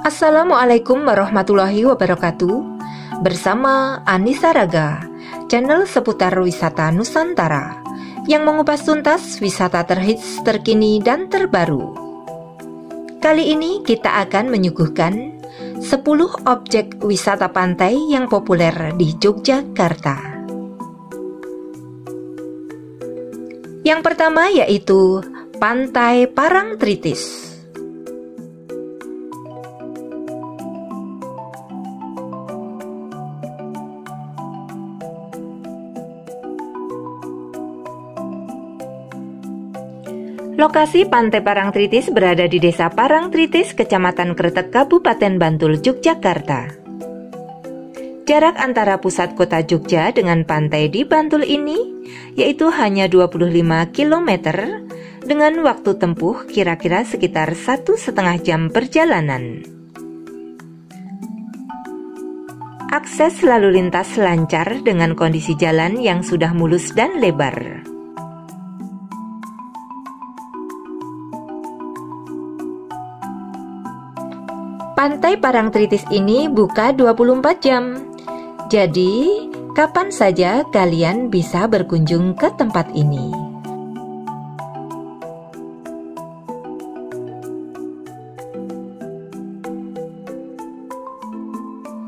Assalamualaikum warahmatullahi wabarakatuh. Bersama Anissa Raga, channel seputar wisata Nusantara yang mengupas tuntas wisata terhits, terkini, dan terbaru. Kali ini kita akan menyuguhkan 10 objek wisata pantai yang populer di Yogyakarta. Yang pertama yaitu Pantai Parangtritis. Lokasi Pantai Parangtritis berada di Desa Parangtritis, Kecamatan Kretek, Kabupaten Bantul, Yogyakarta. Jarak antara pusat kota Jogja dengan pantai di Bantul ini yaitu hanya 25 km dengan waktu tempuh kira-kira sekitar 1,5 jam perjalanan. Akses lalu lintas lancar dengan kondisi jalan yang sudah mulus dan lebar. Pantai Parangtritis ini buka 24 jam. Jadi, kapan saja kalian bisa berkunjung ke tempat ini.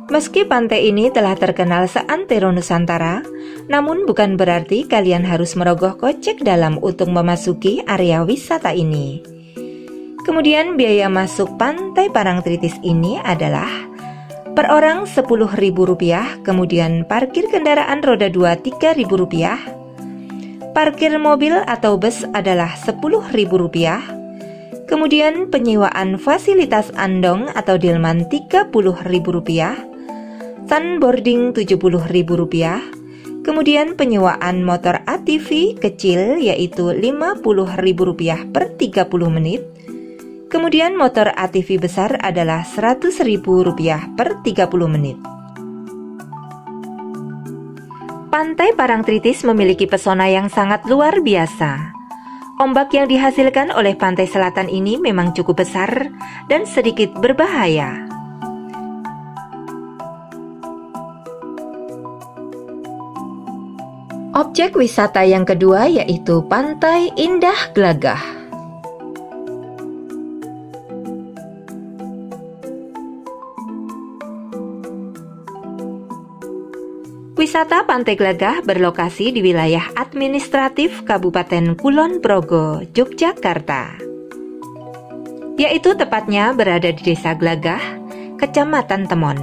Meski pantai ini telah terkenal seantero Nusantara, namun bukan berarti kalian harus merogoh kocek dalam untuk memasuki area wisata ini. Kemudian biaya masuk Pantai Parangtritis ini adalah per orang Rp10.000, kemudian parkir kendaraan roda 2 Rp3.000, parkir mobil atau bus adalah Rp10.000, kemudian penyewaan fasilitas andong atau delman Rp30.000, sunboarding Rp70.000, kemudian penyewaan motor ATV kecil yaitu Rp50.000 per 30 menit, kemudian motor ATV besar adalah Rp100.000 per 30 menit. Pantai Parangtritis memiliki pesona yang sangat luar biasa. Ombak yang dihasilkan oleh pantai selatan ini memang cukup besar dan sedikit berbahaya. Objek wisata yang kedua yaitu Pantai Indah Glagah. Wisata Pantai Glagah berlokasi di wilayah administratif Kabupaten Kulon Progo, Yogyakarta. Yaitu tepatnya berada di Desa Glagah, Kecamatan Temon.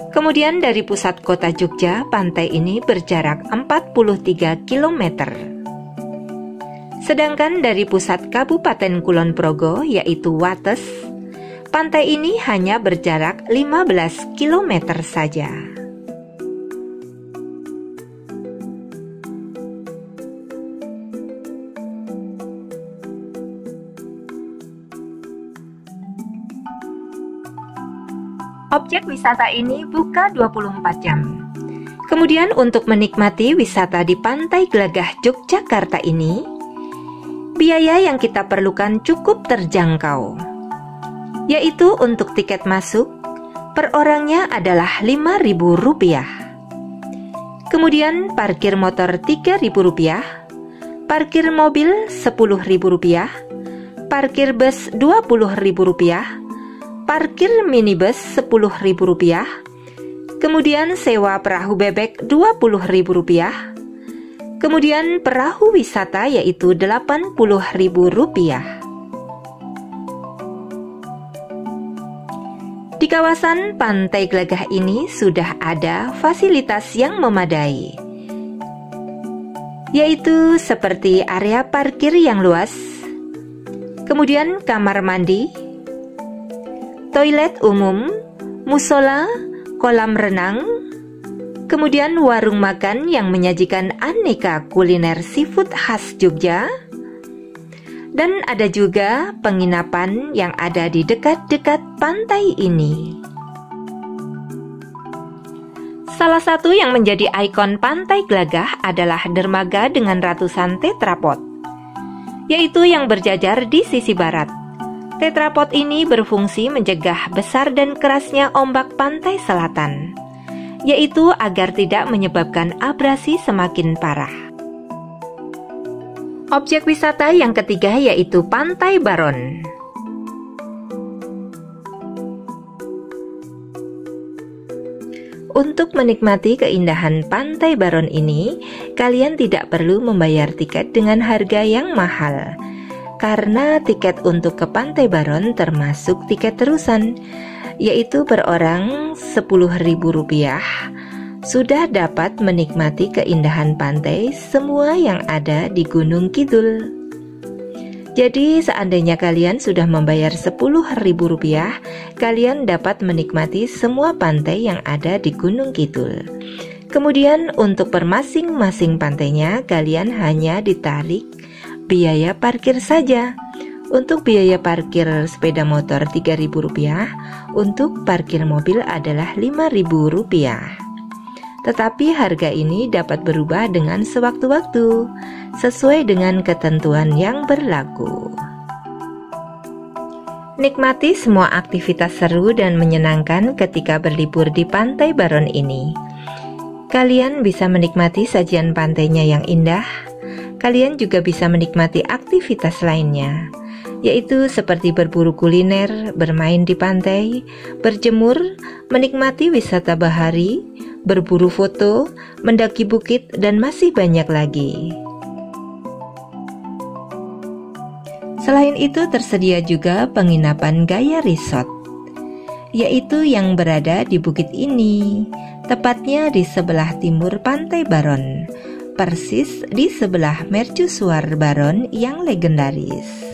Kemudian dari pusat kota Jogja, pantai ini berjarak 43 km. Sedangkan dari pusat Kabupaten Kulon Progo yaitu Wates, pantai ini hanya berjarak 15 km saja. Objek wisata ini buka 24 jam. Kemudian untuk menikmati wisata di Pantai Glagah Yogyakarta ini, biaya yang kita perlukan cukup terjangkau. Yaitu untuk tiket masuk, per orangnya adalah Rp5.000. Kemudian parkir motor Rp3.000, parkir mobil Rp10.000, parkir bus Rp20.000, parkir minibus Rp10.000, kemudian sewa perahu bebek Rp20.000, kemudian perahu wisata yaitu Rp80.000. Di kawasan Pantai Glagah ini sudah ada fasilitas yang memadai, yaitu seperti area parkir yang luas, kemudian kamar mandi, toilet umum, musola, kolam renang, kemudian warung makan yang menyajikan aneka kuliner seafood khas Jogja, dan ada juga penginapan yang ada di dekat-dekat pantai ini. Salah satu yang menjadi ikon Pantai Glagah adalah dermaga dengan ratusan tetrapod, yaitu yang berjajar di sisi barat. Tetrapod ini berfungsi mencegah besar dan kerasnya ombak pantai selatan, yaitu agar tidak menyebabkan abrasi semakin parah. Objek wisata yang ketiga yaitu Pantai Baron. Untuk menikmati keindahan Pantai Baron ini, kalian tidak perlu membayar tiket dengan harga yang mahal. Karena tiket untuk ke Pantai Baron termasuk tiket terusan, yaitu per orang Rp10.000, sudah dapat menikmati keindahan pantai semua yang ada di Gunung Kidul. Jadi seandainya kalian sudah membayar Rp10.000, kalian dapat menikmati semua pantai yang ada di Gunung Kidul. Kemudian untuk per masing-masing pantainya kalian hanya ditarik biaya parkir saja. Untuk biaya parkir sepeda motor Rp3.000, untuk parkir mobil adalah Rp5.000. Tetapi harga ini dapat berubah dengan sewaktu-waktu, sesuai dengan ketentuan yang berlaku. Nikmati semua aktivitas seru dan menyenangkan ketika berlibur di Pantai Baron ini. Kalian bisa menikmati sajian pantainya yang indah. Kalian juga bisa menikmati aktivitas lainnya, yaitu seperti berburu kuliner, bermain di pantai, berjemur, menikmati wisata bahari, berburu foto, mendaki bukit, dan masih banyak lagi. Selain itu tersedia juga penginapan gaya resort, yaitu yang berada di bukit ini, tepatnya di sebelah timur Pantai Baron, persis di sebelah mercusuar Baron yang legendaris.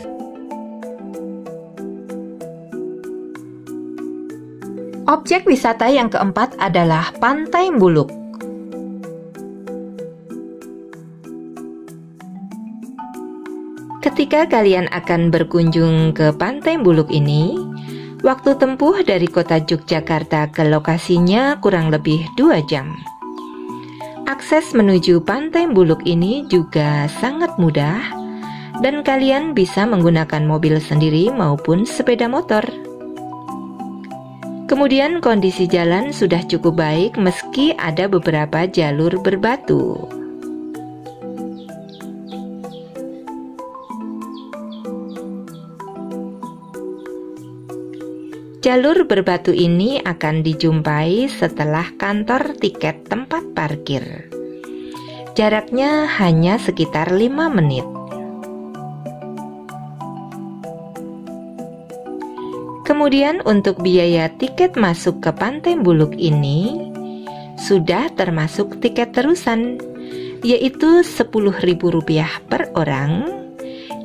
Objek wisata yang keempat adalah Pantai Mbuluk. Ketika kalian akan berkunjung ke Pantai Mbuluk ini, waktu tempuh dari kota Yogyakarta ke lokasinya kurang lebih 2 jam. Akses menuju Pantai Mbuluk ini juga sangat mudah, dan kalian bisa menggunakan mobil sendiri maupun sepeda motor. Kemudian kondisi jalan sudah cukup baik meski ada beberapa jalur berbatu. Jalur berbatu ini akan dijumpai setelah kantor tiket tempat parkir. Jaraknya hanya sekitar 5 menit. Kemudian untuk biaya tiket masuk ke Pantai Mbuluk ini sudah termasuk tiket terusan, yaitu Rp10.000 per orang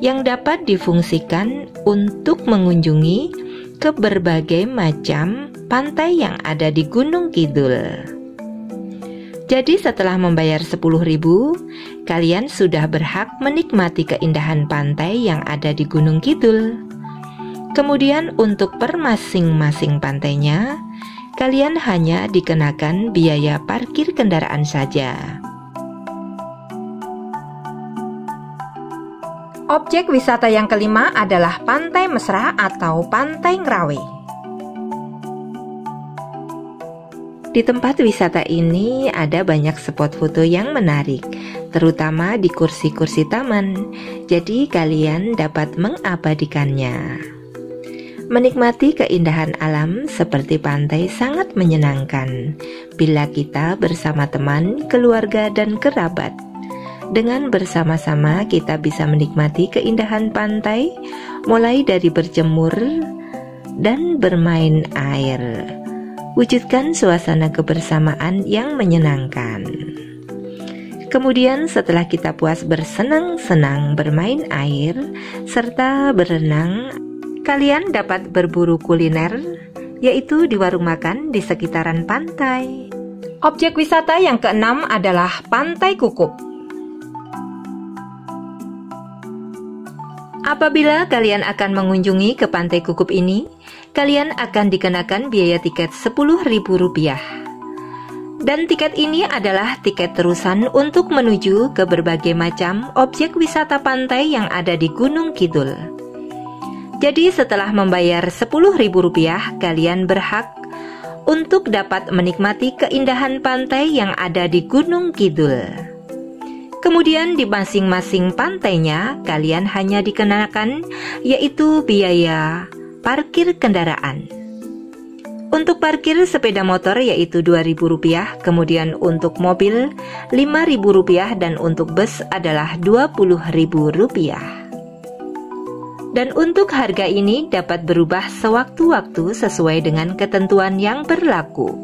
yang dapat difungsikan untuk mengunjungi ke berbagai macam pantai yang ada di Gunung Kidul. Jadi setelah membayar Rp10.000, kalian sudah berhak menikmati keindahan pantai yang ada di Gunung Kidul. Kemudian untuk per masing-masing pantainya, kalian hanya dikenakan biaya parkir kendaraan saja. Objek wisata yang kelima adalah Pantai Mesra atau Pantai Ngerawe. Di tempat wisata ini ada banyak spot foto yang menarik, terutama di kursi-kursi taman, jadi kalian dapat mengabadikannya. Menikmati keindahan alam seperti pantai sangat menyenangkan bila kita bersama teman, keluarga, dan kerabat. Dengan bersama-sama kita bisa menikmati keindahan pantai, mulai dari berjemur dan bermain air. Wujudkan suasana kebersamaan yang menyenangkan. Kemudian setelah kita puas bersenang-senang bermain air serta berenang, kalian dapat berburu kuliner, yaitu di warung makan di sekitaran pantai. Objek wisata yang keenam adalah Pantai Kukup. Apabila kalian akan mengunjungi ke Pantai Kukup ini, kalian akan dikenakan biaya tiket Rp10.000. Dan tiket ini adalah tiket terusan untuk menuju ke berbagai macam objek wisata pantai yang ada di Gunung Kidul. Jadi setelah membayar Rp10.000, kalian berhak untuk dapat menikmati keindahan pantai yang ada di Gunung Kidul. Kemudian di masing-masing pantainya kalian hanya dikenakan yaitu biaya parkir kendaraan. Untuk parkir sepeda motor yaitu Rp2.000, kemudian untuk mobil Rp5.000 dan untuk bus adalah Rp20.000. Dan untuk harga ini dapat berubah sewaktu-waktu sesuai dengan ketentuan yang berlaku.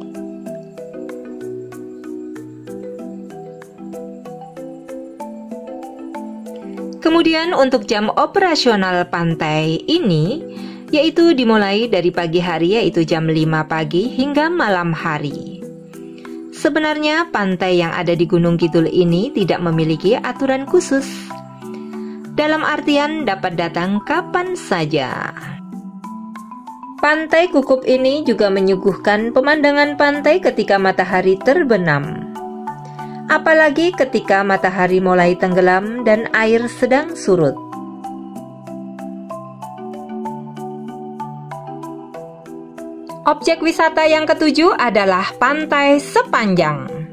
Kemudian untuk jam operasional pantai ini yaitu dimulai dari pagi hari yaitu jam 5 pagi hingga malam hari. Sebenarnya pantai yang ada di Gunung Kidul ini tidak memiliki aturan khusus. Dalam artian dapat datang kapan saja. Pantai Kukup ini juga menyuguhkan pemandangan pantai ketika matahari terbenam. Apalagi ketika matahari mulai tenggelam dan air sedang surut. Objek wisata yang ketujuh adalah Pantai Sepanjang.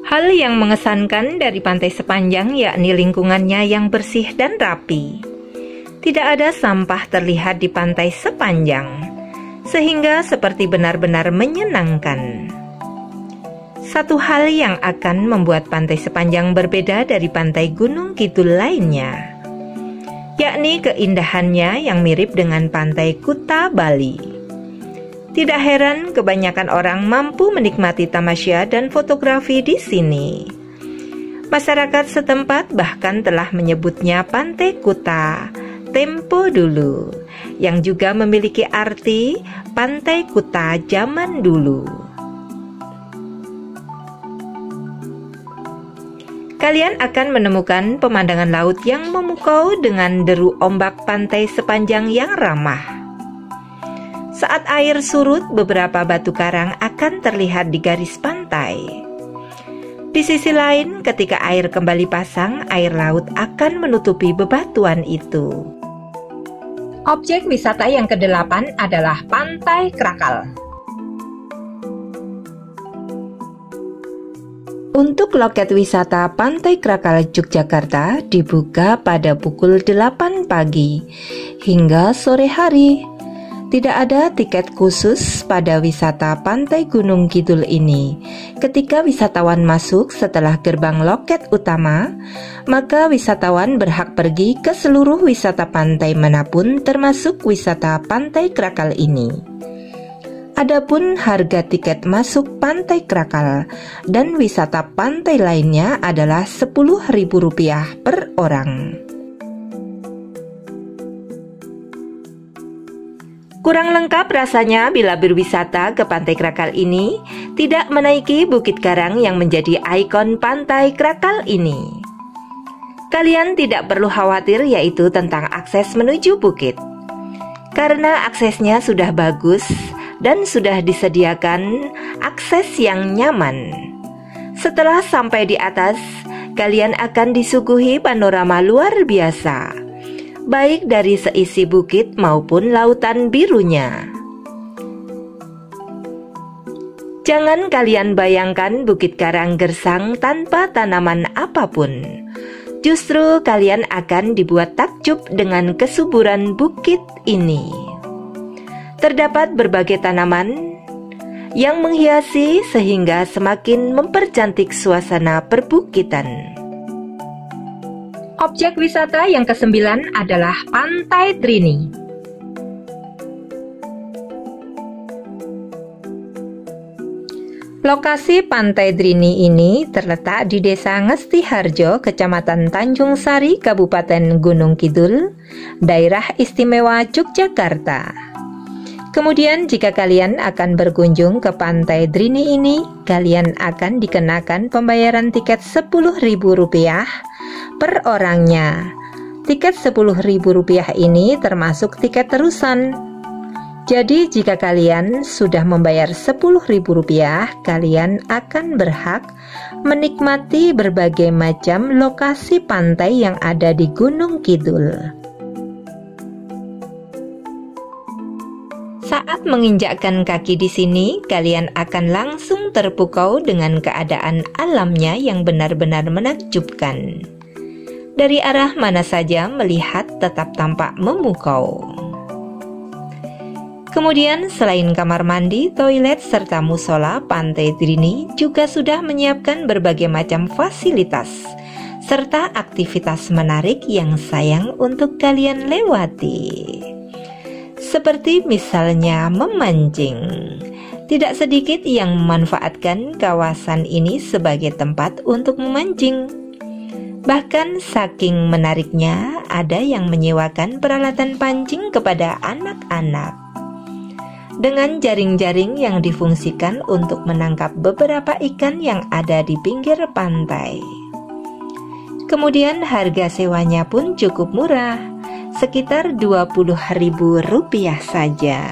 Hal yang mengesankan dari Pantai Sepanjang yakni lingkungannya yang bersih dan rapi. Tidak ada sampah terlihat di Pantai Sepanjang, sehingga seperti benar-benar menyenangkan. Satu hal yang akan membuat Pantai Sepanjang berbeda dari pantai Gunung Kidul lainnya, yakni keindahannya yang mirip dengan Pantai Kuta Bali. Tidak heran kebanyakan orang mampu menikmati tamasya dan fotografi di sini. Masyarakat setempat bahkan telah menyebutnya Pantai Kuta tempo dulu, yang juga memiliki arti Pantai Kuta zaman dulu. Kalian akan menemukan pemandangan laut yang memukau dengan deru ombak Pantai Sepanjang yang ramah. Saat air surut, beberapa batu karang akan terlihat di garis pantai. Di sisi lain, ketika air kembali pasang, air laut akan menutupi bebatuan itu. Objek wisata yang ke-8 adalah Pantai Krakal. Untuk loket wisata Pantai Krakal Yogyakarta dibuka pada pukul 8 pagi hingga sore hari. Tidak ada tiket khusus pada wisata Pantai Gunung Kidul ini. Ketika wisatawan masuk setelah gerbang loket utama, maka wisatawan berhak pergi ke seluruh wisata pantai manapun termasuk wisata Pantai Krakal ini. Adapun harga tiket masuk Pantai Krakal dan wisata pantai lainnya adalah Rp10.000 per orang. Kurang lengkap rasanya bila berwisata ke Pantai Krakal ini tidak menaiki Bukit Karang yang menjadi ikon Pantai Krakal ini. Kalian tidak perlu khawatir yaitu tentang akses menuju bukit, karena aksesnya sudah bagus dan sudah disediakan akses yang nyaman. Setelah sampai di atas, kalian akan disuguhi panorama luar biasa, baik dari seisi bukit maupun lautan birunya. Jangan kalian bayangkan Bukit Karang gersang tanpa tanaman apapun. Justru kalian akan dibuat takjub dengan kesuburan bukit ini. Terdapat berbagai tanaman yang menghiasi sehingga semakin mempercantik suasana perbukitan. Objek wisata yang ke-9 adalah Pantai Drini. Lokasi Pantai Drini ini terletak di Desa Ngestiharjo, Kecamatan Tanjung Sari, Kabupaten Gunung Kidul, Daerah Istimewa Yogyakarta. Kemudian jika kalian akan berkunjung ke Pantai Drini ini, kalian akan dikenakan pembayaran tiket Rp10.000 per orangnya. Tiket Rp10.000 ini termasuk tiket terusan. Jadi jika kalian sudah membayar Rp10.000, kalian akan berhak menikmati berbagai macam lokasi pantai yang ada di Gunung Kidul. Saat menginjakkan kaki di sini, kalian akan langsung terpukau dengan keadaan alamnya yang benar-benar menakjubkan. Dari arah mana saja melihat tetap tampak memukau. Kemudian selain kamar mandi, toilet, serta musola, Pantai Drini juga sudah menyiapkan berbagai macam fasilitas serta aktivitas menarik yang sayang untuk kalian lewati. Seperti misalnya memancing. Tidak sedikit yang memanfaatkan kawasan ini sebagai tempat untuk memancing. Bahkan saking menariknya, ada yang menyewakan peralatan pancing kepada anak-anak. Dengan jaring-jaring yang difungsikan untuk menangkap beberapa ikan yang ada di pinggir pantai. Kemudian harga sewanya pun cukup murah, sekitar Rp20.000 saja.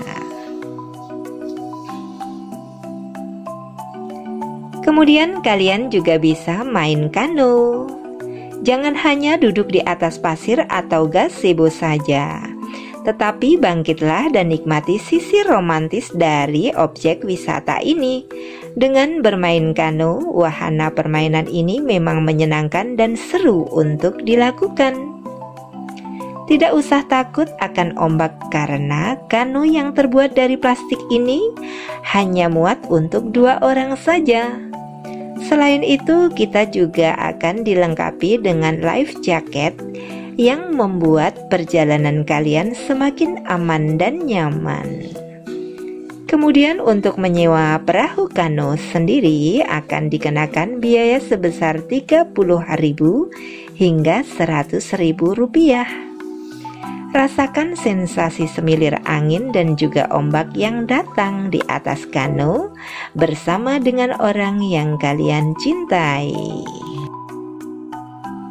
Kemudian kalian juga bisa main kano. Jangan hanya duduk di atas pasir atau gazebo saja, tetapi bangkitlah dan nikmati sisi romantis dari objek wisata ini. Dengan bermain kano, wahana permainan ini memang menyenangkan dan seru untuk dilakukan. Tidak usah takut akan ombak karena kano yang terbuat dari plastik ini hanya muat untuk 2 orang saja. Selain itu, kita juga akan dilengkapi dengan life jacket yang membuat perjalanan kalian semakin aman dan nyaman. Kemudian untuk menyewa perahu kano sendiri akan dikenakan biaya sebesar Rp30.000 hingga Rp100.000. Rasakan sensasi semilir angin dan juga ombak yang datang di atas kano bersama dengan orang yang kalian cintai.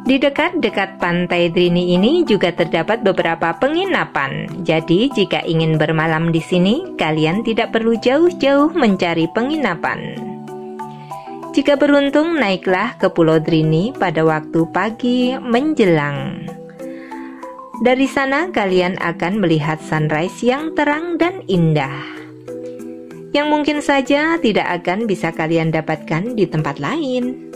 Di dekat-dekat Pantai Drini ini juga terdapat beberapa penginapan. Jadi jika ingin bermalam di sini, kalian tidak perlu jauh-jauh mencari penginapan. Jika beruntung, naiklah ke Pulau Drini pada waktu pagi menjelang. Dari sana kalian akan melihat sunrise yang terang dan indah, yang mungkin saja tidak akan bisa kalian dapatkan di tempat lain.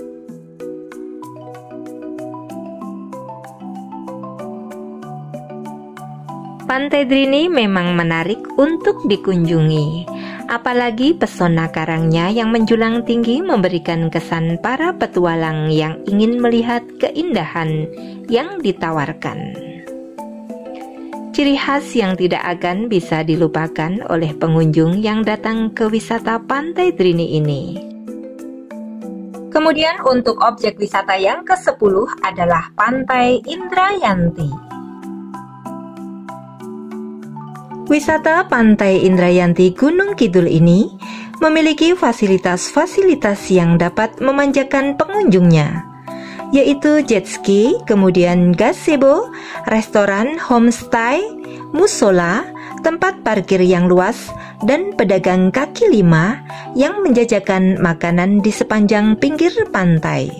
Pantai Drini memang menarik untuk dikunjungi, apalagi pesona karangnya yang menjulang tinggi memberikan kesan para petualang yang ingin melihat keindahan yang ditawarkan. Ciri khas yang tidak akan bisa dilupakan oleh pengunjung yang datang ke wisata Pantai Drini ini. Kemudian untuk objek wisata yang ke-10 adalah Pantai Indrayanti. Wisata Pantai Indrayanti Gunung Kidul ini memiliki fasilitas-fasilitas yang dapat memanjakan pengunjungnya, yaitu jet ski, kemudian gazebo, restoran, homestay, musola, tempat parkir yang luas, dan pedagang kaki lima yang menjajakan makanan di sepanjang pinggir pantai.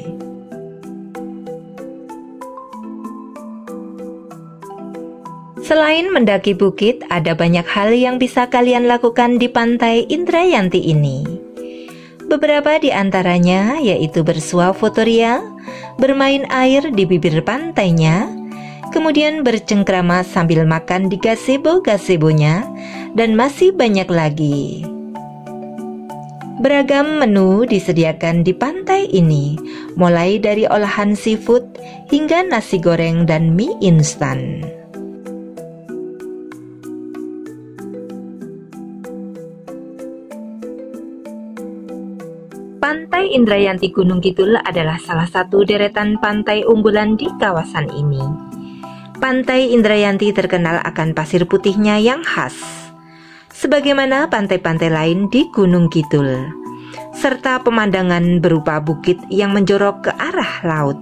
Selain mendaki bukit, ada banyak hal yang bisa kalian lakukan di Pantai Indrayanti ini. Beberapa di antaranya yaitu bersuah fotoria, bermain air di bibir pantainya, kemudian bercengkrama sambil makan di gazebo-gazebonya, dan masih banyak lagi. Beragam menu disediakan di pantai ini, mulai dari olahan seafood hingga nasi goreng dan mie instan. Pantai Indrayanti Gunung Kidul adalah salah satu deretan pantai unggulan di kawasan ini. Pantai Indrayanti terkenal akan pasir putihnya yang khas, sebagaimana pantai-pantai lain di Gunung Kidul, serta pemandangan berupa bukit yang menjorok ke arah laut.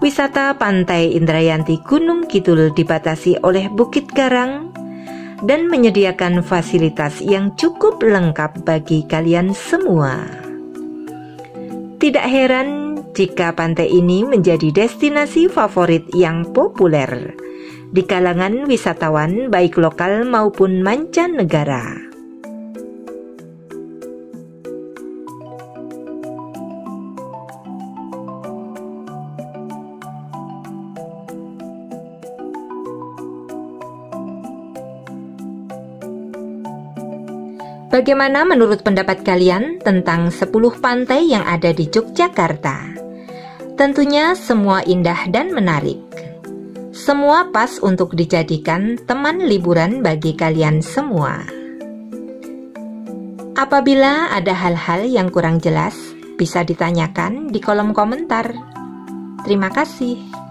Wisata Pantai Indrayanti Gunung Kidul dibatasi oleh bukit karang dan menyediakan fasilitas yang cukup lengkap bagi kalian semua. Tidak heran jika pantai ini menjadi destinasi favorit yang populer di kalangan wisatawan baik lokal maupun mancanegara. Bagaimana menurut pendapat kalian tentang 10 pantai yang ada di Yogyakarta? Tentunya semua indah dan menarik. Semua pas untuk dijadikan teman liburan bagi kalian semua. Apabila ada hal-hal yang kurang jelas, bisa ditanyakan di kolom komentar. Terima kasih.